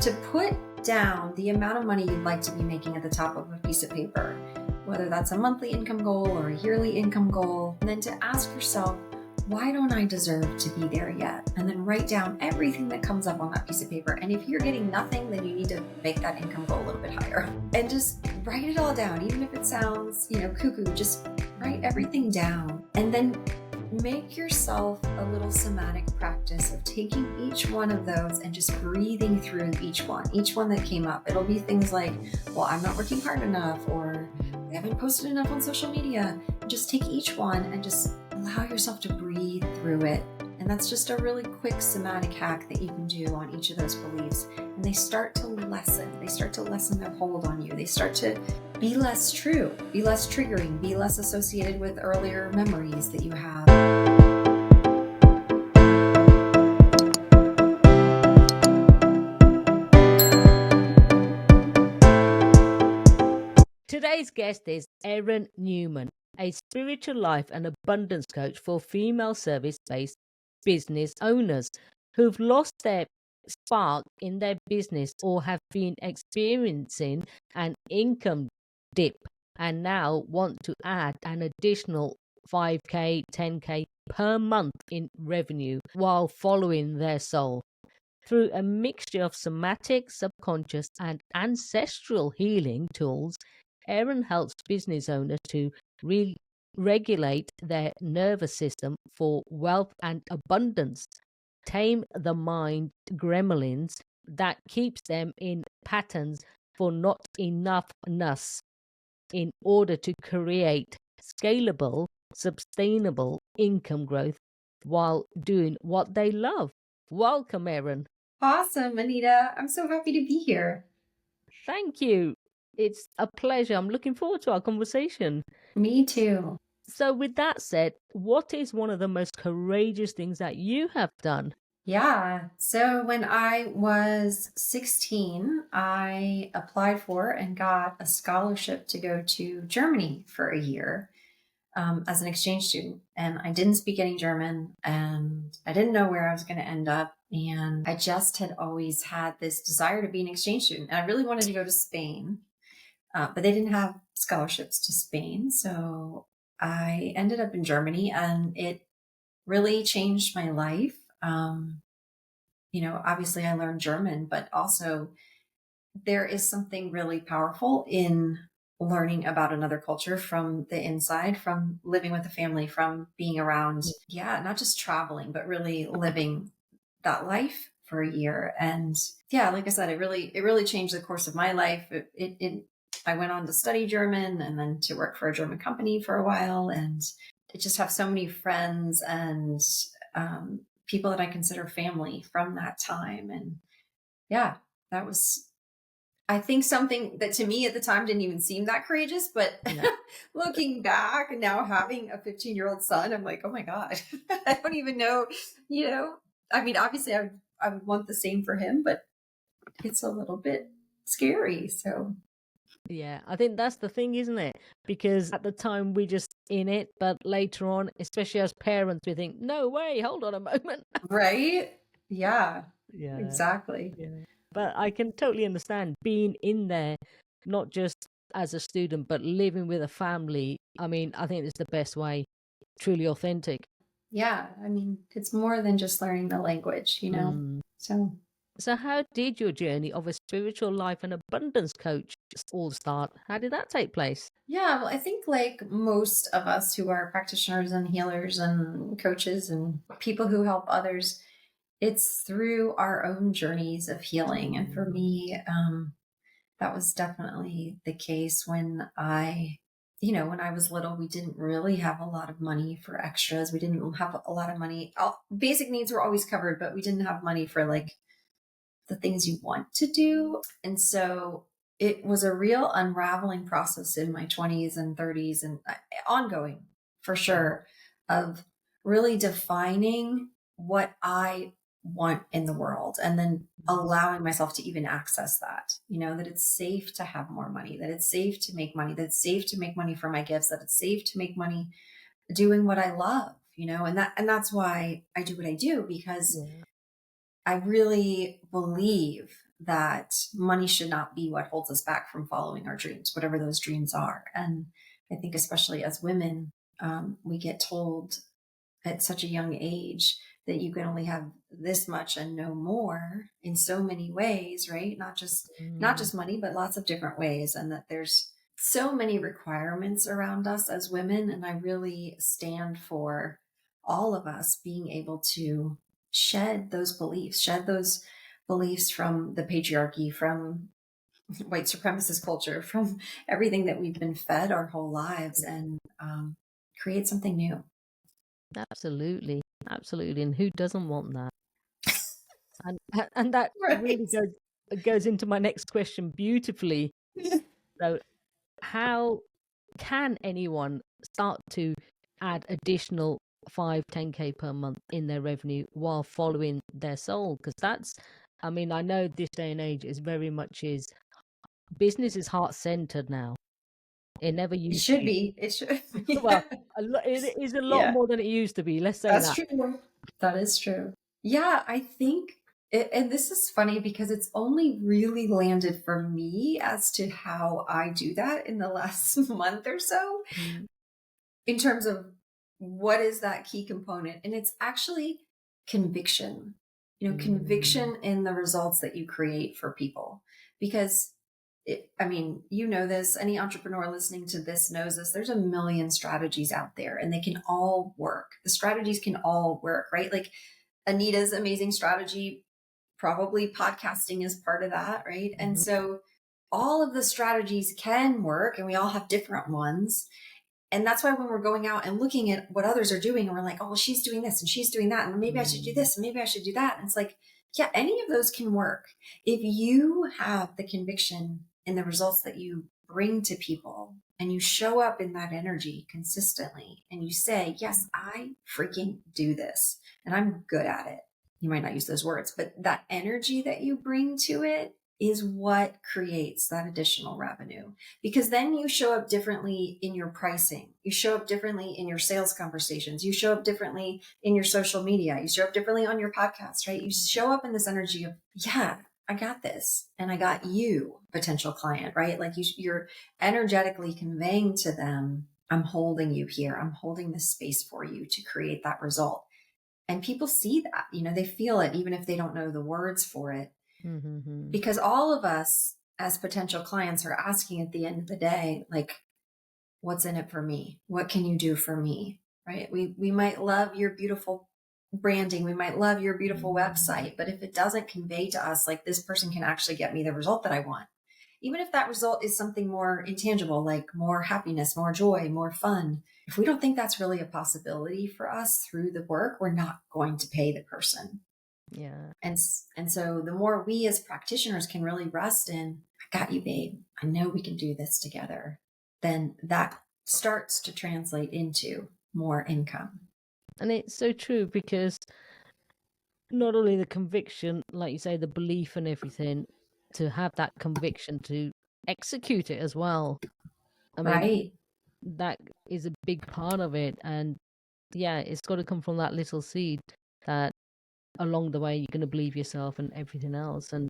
to put down the amount of money you'd like to be making at the top of a piece of paper, whether that's a monthly income goal or a yearly income goal, and then to ask yourself, why don't I deserve to be there yet? And then write down everything that comes up on that piece of paper. And if you're getting nothing, then you need to make that income goal a little bit higher. And just write it all down, even if it sounds, cuckoo, just write everything down. And then make yourself a little somatic practice of taking each one of those and just breathing through each one that came up. It'll be things like, well, I'm not working hard enough, or I haven't posted enough on social media. Just take each one and just allow yourself to breathe through it. And that's just a really quick somatic hack that you can do on each of those beliefs. And they start to lessen. They start to lessen their hold on you. They start to be less true, be less triggering, be less associated with earlier memories that you have. Today's guest is Erin Newman, a spiritual life and abundance coach for female service-based business owners who've lost their spark in their business or have been experiencing an income dip and now want to add an additional 5K, 10K per month in revenue while following their soul. Through a mixture of somatic, subconscious, and ancestral healing tools, Erin helps business owners to regulate their nervous system for wealth and abundance, tame the mind gremlins that keeps them in patterns for not enoughness in order to create scalable, sustainable income growth while doing what they love. Welcome, Erin. Awesome, Anita. I'm so happy to be here. Thank you. It's a pleasure. I'm looking forward to our conversation. Me too. So with that said, what is one of the most courageous things that you have done? Yeah. So when I was 16, I applied for and got a scholarship to go to Germany for a year as an exchange student. And I didn't speak any German, and I didn't know where I was going to end up. And I just had always had this desire to be an exchange student. And I really wanted to go to Spain, but they didn't have scholarships to Spain. So I ended up in Germany, and it really changed my life. Obviously I learned German, but also there is something really powerful in learning about another culture from the inside, from living with a family, from being around, not just traveling, but really living that life for a year. And like I said, it really changed the course of my life. I went on to study German and then to work for a German company for a while, and I just have so many friends and people that I consider family from that time. And that was, I think, something that to me at the time didn't even seem that courageous, but looking back and now having a 15-year-old son, I'm like, oh my God, I don't even know, I mean, obviously I would want the same for him, but it's a little bit scary. So yeah, I think that's the thing, isn't it? Because at the time we're just in it, but later on, especially as parents, we think, no way, hold on a moment. Right? Yeah, Yeah, exactly. yeah. But I can totally understand being in there, not just as a student, but living with a family. I mean, I think it's the best way, truly authentic. Yeah, I mean, it's more than just learning the language, So how did your journey of a spiritual life and abundance coach all start? How did that take place? Yeah, well, I think like most of us who are practitioners and healers and coaches and people who help others, it's through our own journeys of healing. And for me, that was definitely the case when when I was little, we didn't really have a lot of money for extras. We didn't have a lot of money. Basic needs were always covered, but we didn't have money for like the things you want to do. And so it was a real unraveling process in my 20s and 30s and ongoing for sure, of really defining what I want in the world and then allowing myself to even access that, that it's safe to have more money, that it's safe to make money, that it's safe to make money for my gifts, that it's safe to make money doing what I love, and that's why I do what I do, because I really believe that money should not be what holds us back from following our dreams, whatever those dreams are. And I think, especially as women, we get told at such a young age that you can only have this much and no more in so many ways, right? Not just money, but lots of different ways, and that there's so many requirements around us as women. And I really stand for all of us being able to shed those beliefs from the patriarchy, from white supremacist culture, from everything that we've been fed our whole lives, and create something new. Absolutely, absolutely. And who doesn't want that? And that Right. really goes into my next question beautifully. So, how can anyone start to add additional 5-10K per month in their revenue while following their soul? Because that's, I mean, I know this day and age is very much is business is heart centered now. It never It used to should be. be. It should. Well, Yeah. it is a lot Yeah, more than it used to be. Let's say that's that. true. That is true. Yeah, I think, and this is funny because it's only really landed for me as to how I do that in the last month or so, Mm, in terms of what is that key component. And it's actually conviction, mm, conviction in the results that you create for people. Because I mean, you know this, any entrepreneur listening to this knows this. There's a million strategies out there and they can all work. The strategies can all work, right? Like Anita's amazing strategy, probably podcasting is part of that, right? And mhm, so all of the strategies can work and we all have different ones. And that's why when we're going out and looking at what others are doing, and we're like, oh, well, she's doing this and she's doing that, and maybe I should do mm, this and maybe I should do that. And it's like, yeah, any of those can work. If you have the conviction in the results that you bring to people and you show up in that energy consistently and you say, yes, I freaking do this and I'm good at it. You might not use those words, but that energy that you bring to it is what creates that additional revenue, because then you show up differently in your pricing. You show up differently in your sales conversations. You show up differently in your social media. You show up differently on your podcast, right? You show up in this energy of, yeah, I got this. And I got you, potential client, right? Like you're energetically conveying to them, I'm holding you here. I'm holding this space for you to create that result. And people see that, they feel it, even if they don't know the words for it, mhm, because all of us as potential clients are asking at the end of the day, like, what's in it for me? What can you do for me? Right? We might love your beautiful branding. We might love your beautiful mm, website, but if it doesn't convey to us, like, this person can actually get me the result that I want, even if that result is something more intangible, like more happiness, more joy, more fun, if we don't think that's really a possibility for us through the work, we're not going to pay the person. yeah. And so the more we as practitioners can really rest in, I got you, babe, I know we can do this together, then that starts to translate into more income. And it's so true because not only the conviction, like you say, the belief and everything, to have that conviction to execute it as well. I mean, Right. that is a big part of it. And yeah, it's got to come from that little seed that along the way you're going to believe yourself and everything else. And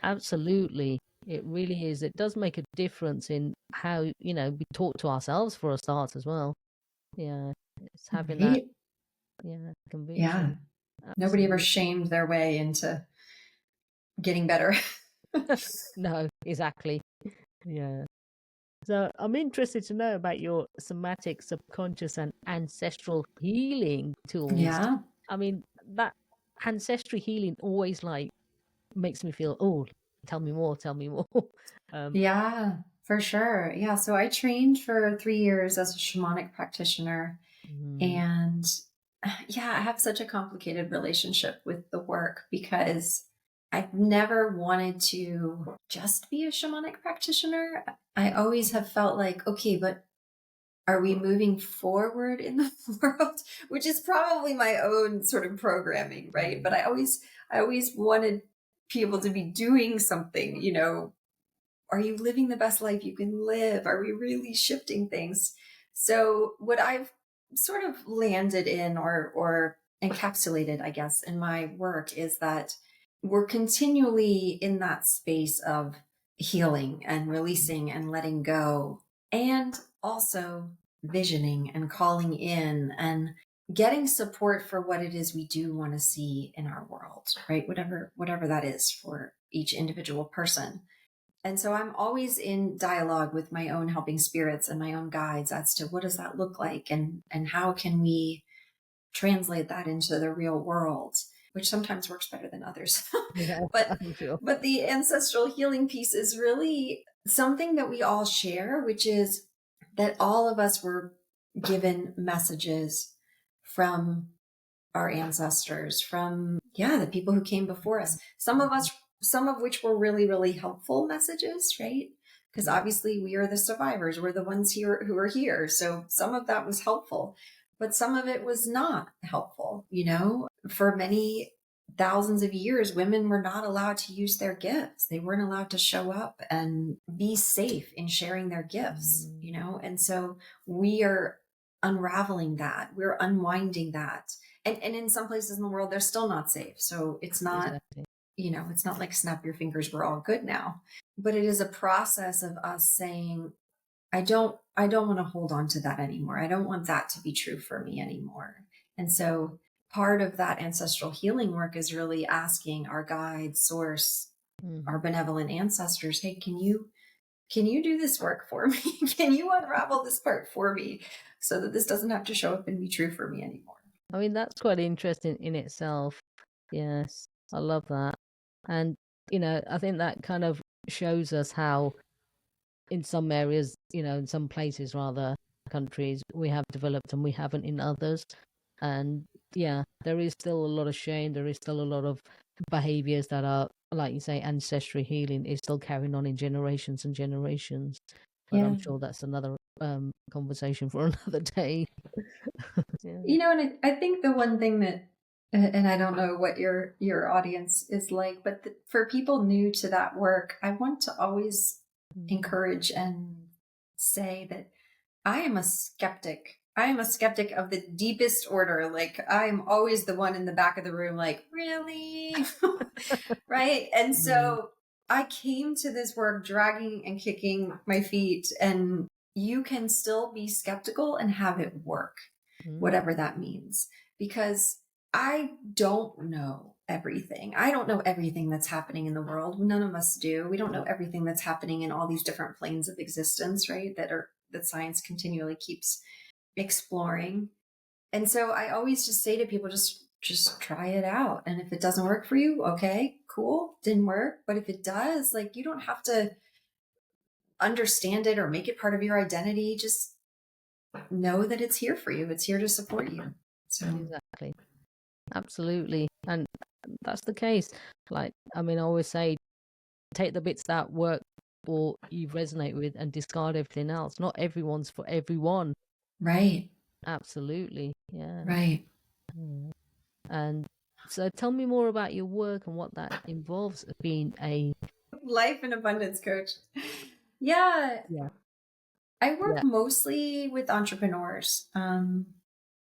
absolutely, it really is. It does make a difference in how, we talk to ourselves for a start as well. Yeah, it's having that, Right. yeah, conviction. Yeah. Nobody ever Absolutely. shamed their way into getting better. No, exactly. Yeah. So I'm interested to know about your somatic, subconscious, and ancestral healing tools. Yeah. I mean, that ancestry healing always like makes me feel, oh, tell me more, tell me more. um, Yeah, for sure. Yeah. So I trained for 3 years as a shamanic practitioner. mm, And yeah, I have such a complicated relationship with the work because I've never wanted to just be a shamanic practitioner. I always have felt like, okay, but are we moving forward in the world? Which is probably my own sort of programming, right? But mm, I always wanted people to be doing something, are you living the best life you can live? Are we really shifting things? So what I've sort of landed in or encapsulated, I guess, in my work is that we're continually in that space of healing and releasing and letting go, and also visioning and calling in and getting support for what it is we do want to see in our world, right? Whatever that is for each individual person. And so I'm always in dialogue with my own helping spirits and my own guides as to what does that look like, and how can we translate that into the real world, which sometimes works better than others. Yeah, but I'm sure. but the ancestral healing piece is really something that we all share, which is that all of us were given messages from our ancestors, from the people who came before us. Some of which were really, really helpful messages, right? Because Yeah. obviously we are the survivors. We're the ones here who are here. So some of that was helpful, but some of it was not helpful. For many thousands of years, women were not allowed to use their gifts. They weren't allowed to show up and be safe in sharing their gifts, and so we are unraveling that. We're unwinding that. And in some places in the world, they're still not safe. So it's not, Exactly. it's not like snap your fingers, we're all good now. But it is a process of us saying, I don't want to hold on to that anymore. I don't want that to be true for me anymore. And so part of that ancestral healing work is really asking our guide, source, our benevolent ancestors, hey, can you do this work for me? Can you unravel this part for me so that this doesn't have to show up and be true for me anymore? I mean, that's quite interesting in itself. Yes, I love that. And, I think that kind of shows us how, in some areas, in some places rather, countries, we have developed and we haven't in others. And yeah, there is still a lot of shame. There is still a lot of behaviors that are, like you say, ancestral healing is still carrying on in generations and generations. But I'm Yeah. sure that's another conversation for another day. Yeah. And I think the one thing that, and I don't know what your audience is like, but for people new to that work, I want to always encourage and say that I am a skeptic. I am a skeptic of the deepest order. Like, I am always the one in the back of the room, like, really? Right. And Mm, so I came to this work dragging and kicking my feet, and you can still be skeptical and have it work, mm, whatever that means, because I don't know everything. I don't know everything that's happening in the world. None of us do. We don't know everything that's happening in all these different planes of existence, right? That science continually keeps exploring. And so I always just say to people, just try it out. And if it doesn't work for you, okay, cool, didn't work. But if it does, like, you don't have to understand it or make it part of your identity. Just know that it's here for you. It's here to support you. So exactly. Absolutely. And that's the case. Like, I mean, I always say, take the bits that work or you resonate with and discard everything else. Not everyone's for everyone. right. Absolutely. Yeah. Right. Mm. And so tell me more about your work and what that involves being a Life and abundance coach. Yeah. yeah. I work Yeah. mostly with entrepreneurs.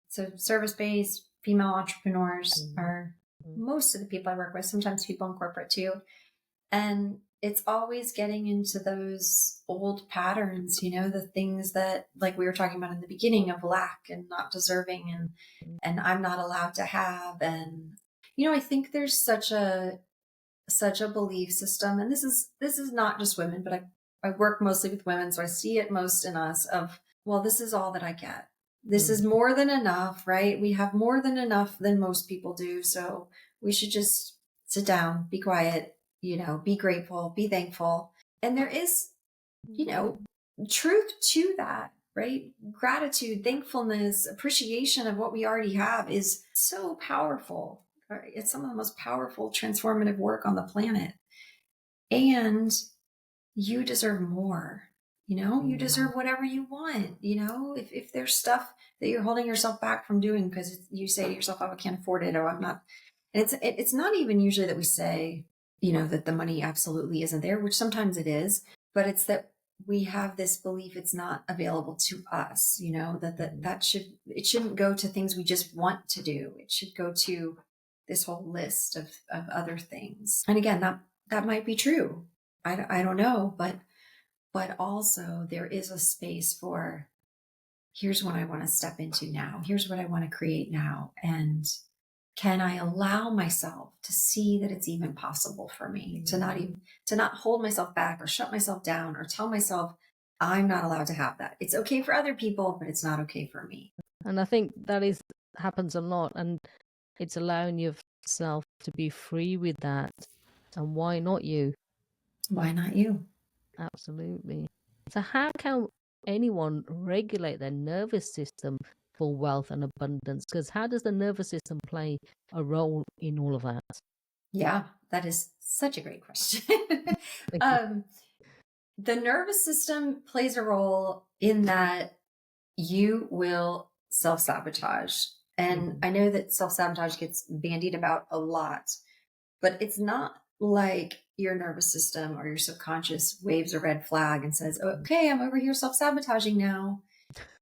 So service based female entrepreneurs Mm, are mm, most of the people I work with, sometimes people in corporate too. And it's always getting into those old patterns, the things that, like we were talking about in the beginning, of lack and not deserving, mm, and I'm not allowed to have. And, I think there's such a belief system, and this is not just women, but I work mostly with women, so I see it most in us, of, well, this is all that I get. This mm, is more than enough, right? We have more than enough than most people do. So we should just sit down, be quiet, be grateful, be thankful. And there is, you mm, know, truth to that, right? Gratitude, thankfulness, appreciation of what we already have is so powerful. Right? It's some of the most powerful transformative work on the planet. And you deserve more. You mm, deserve whatever you want. If there's stuff that you're holding yourself back from doing because you say to yourself, oh, I can't afford it, or I'm not. And it's not even usually that we say, that the money absolutely isn't there, which sometimes it is, but it's that we have this belief it's not available to us, that mm, it shouldn't go to things we just want to do. It should go to this whole list of other things. And again, that might be true. I don't know, but also there is a space for, here's what I want to step into now. Here's what I want to create now. And can I allow myself to see that it's even possible for me to not hold myself back or shut myself down or tell myself I'm not allowed to have that. It's okay for other people, but it's not okay for me. And I think happens a lot, and it's allowing yourself to be free with that. And why not you? Why not you? Absolutely. So how can anyone regulate their nervous system for wealth and abundance? Because how does the nervous system play a role in all of that? Yeah, that is such a great question. Thank you. The nervous system plays a role in that you will self-sabotage. And I know that self-sabotage gets bandied about a lot, but it's not like your nervous system or your subconscious waves a red flag and says, okay, I'm over here self-sabotaging now.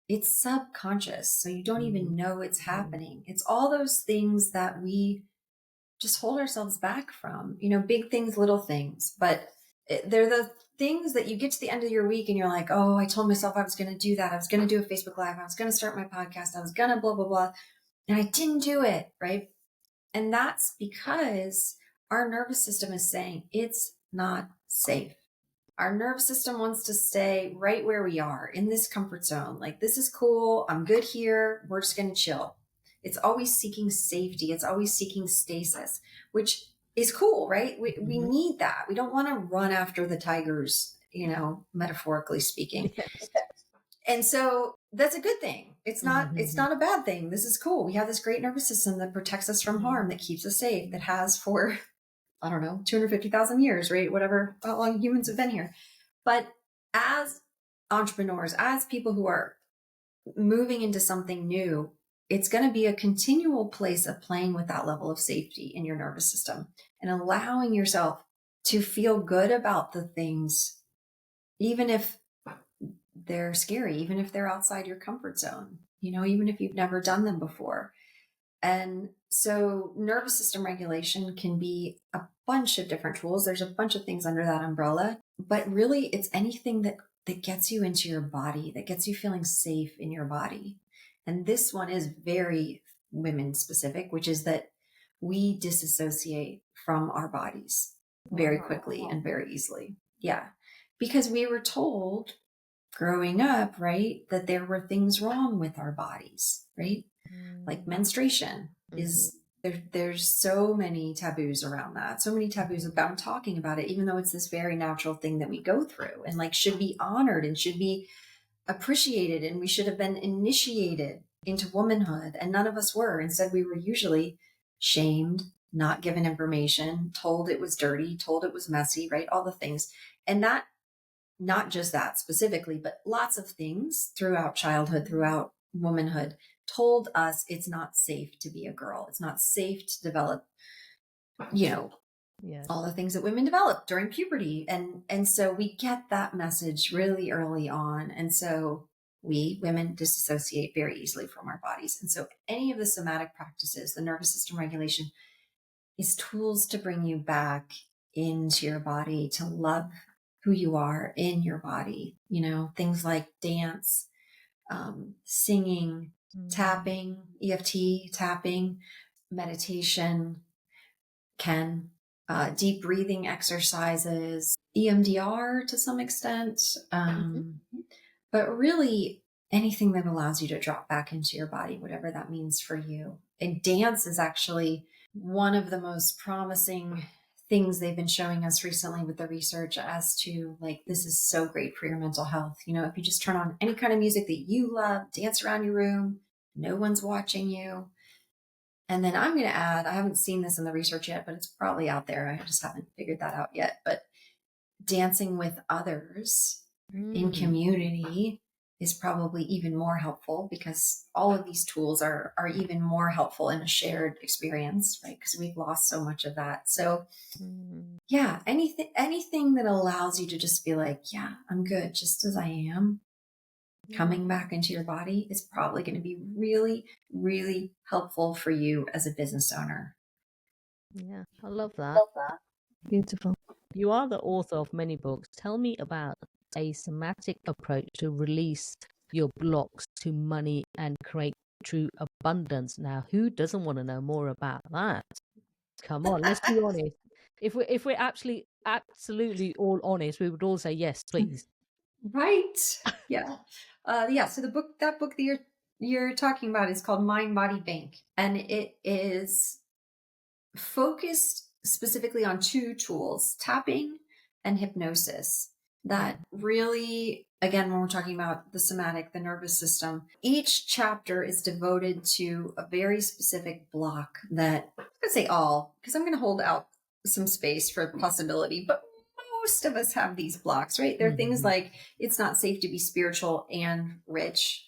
It's subconscious. So you don't even know it's happening. It's all those things that we just hold ourselves back from, big things, little things, but they're the things that you get to the end of your week and you're like, oh, I told myself I was going to do that. I was going to do a Facebook Live. I was going to start my podcast. I was going to blah, blah, blah. And I didn't do it. Right. And that's because our nervous system is saying it's not safe. Our nervous system wants to stay right where we are in this comfort zone. Like, this is cool. I'm good here. We're just going to chill. It's always seeking safety. It's always seeking stasis, which is cool, right? We need that. We don't want to run after the tigers, metaphorically speaking. Yes. And so that's a good thing. It's not a bad thing. This is cool. We have this great nervous system that protects us from harm, that keeps us safe, that has for, I don't know, 250,000 years, right? Whatever, how long humans have been here. But as entrepreneurs, as people who are moving into something new, it's going to be a continual place of playing with that level of safety in your nervous system and allowing yourself to feel good about the things, even if they're scary, even if they're outside your comfort zone, even if you've never done them before. And so nervous system regulation can be a bunch of different tools. There's a bunch of things under that umbrella, but really it's anything that gets you into your body, that gets you feeling safe in your body. And this one is very women specific, which is that we disassociate from our bodies very quickly and very easily. Yeah. Because we were told growing up, right, that there were things wrong with our bodies, right? Like menstruation is there's so many taboos around that, so many taboos about talking about it, even though it's this very natural thing that we go through and like should be honored and should be appreciated, and we should have been initiated into womanhood, and none of us were. Instead, we were usually shamed, not given information, told it was dirty, told it was messy, right? All the things. And that, not just that specifically, but lots of things throughout childhood, throughout womanhood, told us it's not safe to be a girl. It's not safe to develop, all the things that women develop during puberty. And so we get that message really early on. And so we women disassociate very easily from our bodies. And so any of the somatic practices, the nervous system regulation, is tools to bring you back into your body, to love who you are in your body. Things like dance, singing, tapping, EFT tapping, meditation, deep breathing exercises, EMDR to some extent, but really anything that allows you to drop back into your body, whatever that means for you. And dance is actually one of the most promising things they've been showing us recently with the research as to, like, this is so great for your mental health. If you just turn on any kind of music that you love, dance around your room, no one's watching you. And then I'm going to add, I haven't seen this in the research yet, but it's probably out there. I just haven't figured that out yet. But dancing with others in community is probably even more helpful, because all of these tools are even more helpful in a shared experience, right? Because we've lost so much of that. So yeah, anything that allows you to just be like, yeah, I'm good just as I am, coming back into your body, is probably going to be really, really helpful for you as a business owner. Yeah, I love that. Beautiful. You are the author of many books. Tell me about a somatic approach to release your blocks to money and create true abundance. Now, who doesn't want to know more about that? Come on, let's be honest. If we're actually absolutely all honest, we would all say yes, please. Right. Yeah. Yeah. So that book that you're talking about is called Mind Body Bank, and it is focused specifically on two tools, tapping and hypnosis. That really, again, when we're talking about the somatic, the nervous system, each chapter is devoted to a very specific block that I'm going to say all, because I'm going to hold out some space for possibility, but most of us have these blocks, right? There are things like it's not safe to be spiritual and rich.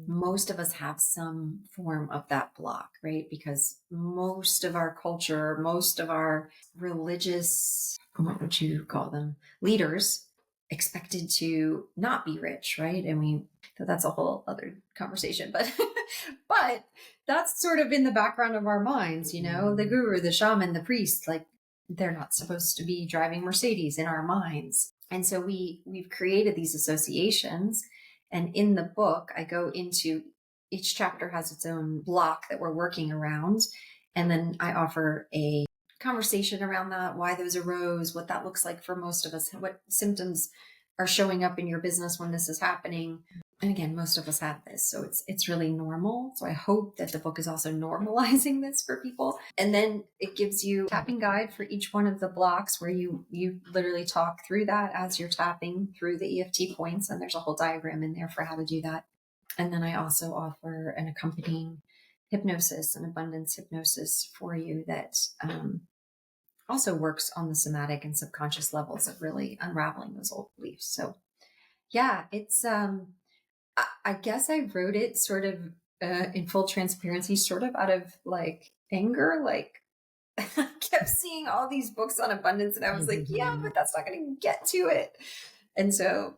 Most of us have some form of that block, right? Because most of our culture, most of our religious, what would you call them, leaders expected to not be rich, right? I mean, that's a whole other conversation, but but that's sort of in the background of our minds, you know, the guru, the shaman, the priest, like they're not supposed to be driving Mercedes in our minds. And so we've created these associations. And in the book, I go into each chapter has its own block that we're working around. And then I offer a conversation around that, why those arose, what that looks like for most of us, what symptoms are showing up in your business when this is happening. And again, most of us have this, so it's really normal. So I hope that the book is also normalizing this for people. And then it gives you a tapping guide for each one of the blocks where you literally talk through that as you're tapping through the EFT points. And there's a whole diagram in there for how to do that. And then I also offer an accompanying hypnosis, an abundance hypnosis for you that also works on the somatic and subconscious levels of really unraveling those old beliefs. So yeah, it's I guess I wrote it sort of in full transparency, sort of out of like anger. Like I kept seeing all these books on abundance and I was like, yeah, but that's not going to get to it. And so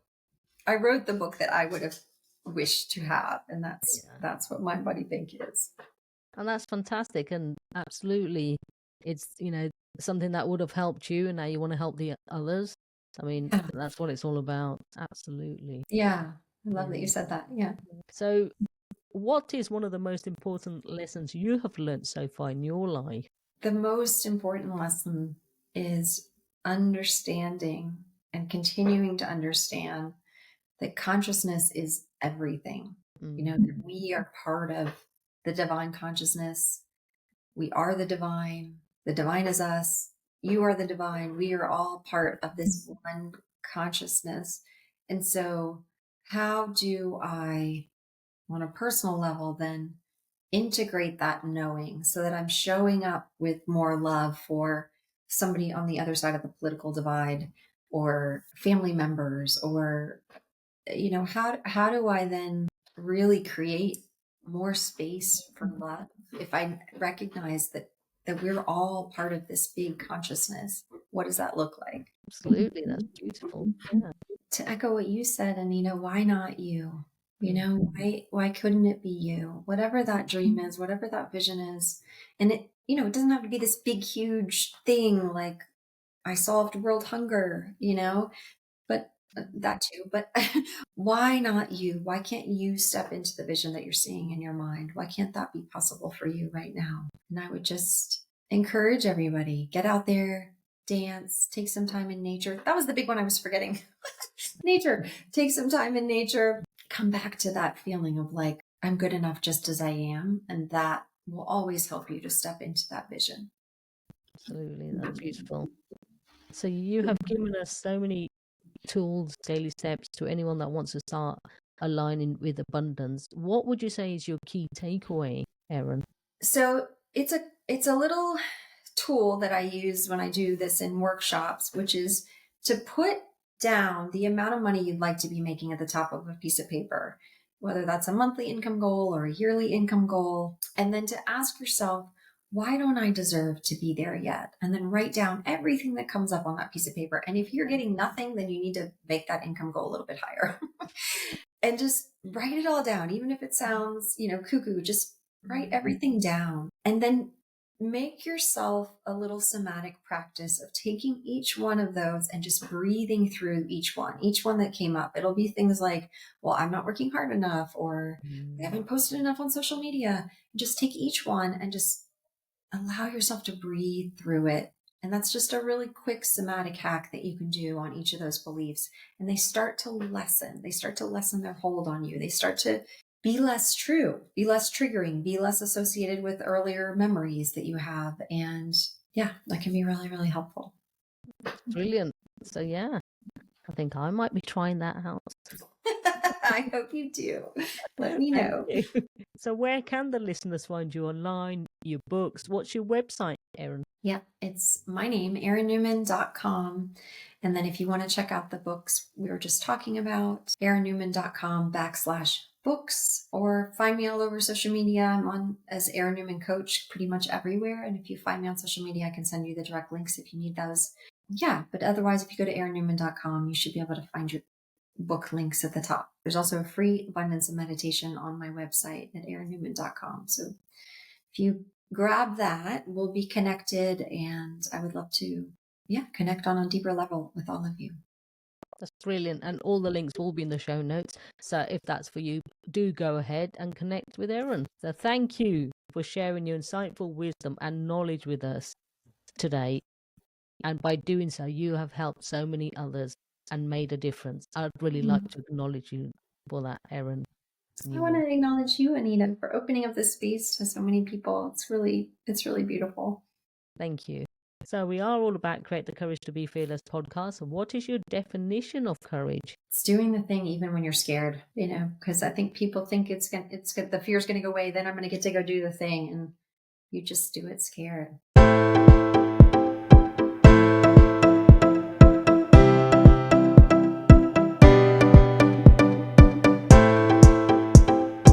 I wrote the book that I would have wished to have. And that's what Mind Body Bank is. And that's fantastic. And absolutely, it's, something that would have helped you and now you want to help the others. I mean, that's what it's all about. Absolutely. Yeah. I love that you said that. Yeah. So, what is one of the most important lessons you have learned so far in your life? The most important lesson is understanding and continuing to understand that consciousness is everything. You know, that we are part of the divine consciousness. We are the divine. The divine is us. You are the divine. We are all part of this one consciousness. And so, how do I, on a personal level, then integrate that knowing so that I'm showing up with more love for somebody on the other side of the political divide or family members, or how do I then really create more space for love if I recognize that we're all part of this big consciousness? What does that look like? Absolutely, that's beautiful. Yeah. To echo what you said, Anita, why not you? You know, why couldn't it be you? Whatever that dream is, whatever that vision is. And it doesn't have to be this big, huge thing like I solved world hunger, but that too. But why not you? Why can't you step into the vision that you're seeing in your mind? Why can't that be possible for you right now? And I would just encourage everybody, get out there, dance, take some time in nature. That was the big one I was forgetting. Nature. Take some time in nature. Come back to that feeling of like, I'm good enough just as I am. And that will always help you to step into that vision. Absolutely, that's beautiful. So you have given us so many tools, daily steps to anyone that wants to start aligning with abundance. What would you say is your key takeaway, Erin? So it's a little tool that I use when I do this in workshops, which is to put down the amount of money you'd like to be making at the top of a piece of paper, whether that's a monthly income goal or a yearly income goal, and then to ask yourself, why don't I deserve to be there yet? And then write down everything that comes up on that piece of paper. And if you're getting nothing, then you need to make that income goal a little bit higher. And just write it all down, even if it sounds, cuckoo, just write everything down. And then make yourself a little somatic practice of taking each one of those and just breathing through each one that came up. It'll be things like, well, I'm not working hard enough, or I haven't posted enough on social media. Just take each one and just allow yourself to breathe through it. And that's just a really quick somatic hack that you can do on each of those beliefs. And they start to lessen. They start to lessen their hold on you. They start to be less true, be less triggering, be less associated with earlier memories that you have. And yeah, that can be really, really helpful. Brilliant. So yeah, I think I might be trying that out. I hope you do. Let me know. Thank you. So where can the listeners find you online, your books? What's your website, Erin? Yeah, it's my name, erinnewman.com. And then if you want to check out the books we were just talking about, erinnewman.com/books, or find me all over social media. I'm on as Erin Newman Coach pretty much everywhere. And if you find me on social media, I can send you the direct links if you need those. Yeah, but otherwise, if you go to erinnewman.com, you should be able to find your book links at the top. There's also a free abundance of meditation on my website at erinnewman.com. So if you grab that, we'll be connected, and I would love to, connect on a deeper level with all of you. That's brilliant. And all the links will be in the show notes. So if that's for you, do go ahead and connect with Erin. So thank you for sharing your insightful wisdom and knowledge with us today. And by doing so, you have helped so many others and made a difference. I'd really like to acknowledge you for that, Erin. I want to acknowledge you, Anita, for opening up this space to so many people. It's really beautiful. Thank you. So we are all about Create the Courage to Be Fearless podcast. So what is your definition of courage? It's doing the thing even when you're scared, because I think people think the fear's going to go away. Then I'm going to get to go do the thing, and you just do it scared.